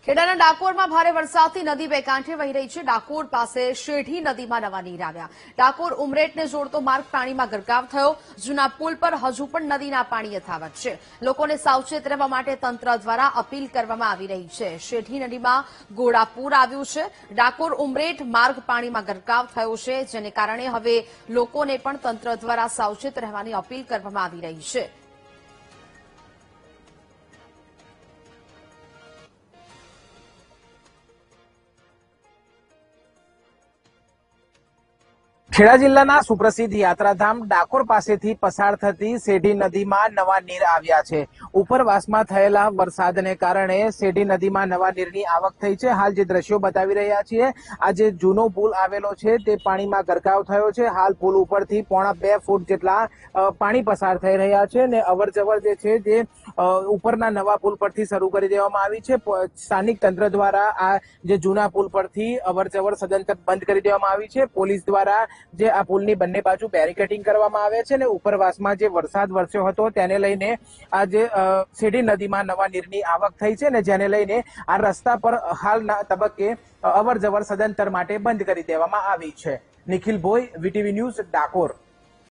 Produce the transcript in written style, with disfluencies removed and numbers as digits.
ખેડાના ડાકોરમાં ભારે વરસાદથી નદી બે કાંઠે વહી રહી છે। ડાકોર પાસે શેઢી નદીમાં નવા નીર આવ્યા। ડાકોર ઉમરેઠને જોડતો માર્ગ પાણીમાં ગરકાવ થયો। જૂના પુલ પર હજુ પણ નદીના પાણી યથાવત છે। લોકોને સાવચેત રહેવા માટે તંત્ર દ્વારા અપીલ કરવામાં આવી રહી છે। શેઢી નદીમાં ઘોડાપૂર આવ્યું છે। ડાકોર ઉમરેઠ માર્ગ પાણીમાં ગરકાવ થયો છે, જેને કારણે હવે લોકોને પણ તંત્ર દ્વારા સાવચેત રહેવાની અપીલ કરવામાં આવી રહી છે। ખેડા જિલ્લાના સુપ્રસિદ્ધ યાત્રાધામ ડાકોર પાસેથી પસાર થતી શેઢી નદીમાં નવા નીર આવ્યા છે। ઉપરવાસમાં થયેલા વરસાદને કારણે શેઢી નદીમાં નવા નીરની આવક થઈ છે। હાલ જે દ્રશ્યો બતાવી રહ્યા છીએ, આ જે જૂનો પુલ આવેલો છે તે પાણીમાં ગરકાવ થયો છે। હાલ પુલ ઉપરથી પોણા 2 ફૂટ જેટલા પાણી પસાર થઈ રહ્યા છે ને અવરજવર જે છે તે ઉપરના નવા પુલ પરથી શરૂ કરી દેવામાં આવી છે। સ્થાનિક તંત્ર દ્વારા આ જે જૂના પુલ પરથી અવરજવર સદંતર બંધ કરી દેવામાં આવી છે। પોલીસ દ્વારા જે આ પુલની બંને બાજુ બેરિકેડિંગ કરવામાં આવે છે ને ઉપરવાસમાં જે વરસાદ વરસ્યો હતો તેને લઈને આ જે શેઢી નદીમાં નવા નીરની આવક થઈ છે ને જેને લઈને આ રસ્તા પર હાલના તબક્કે અવરજવર સદંતર માટે બંધ કરી દેવામાં આવી છે। Nikhil Bhoi, VTV news, Dakor.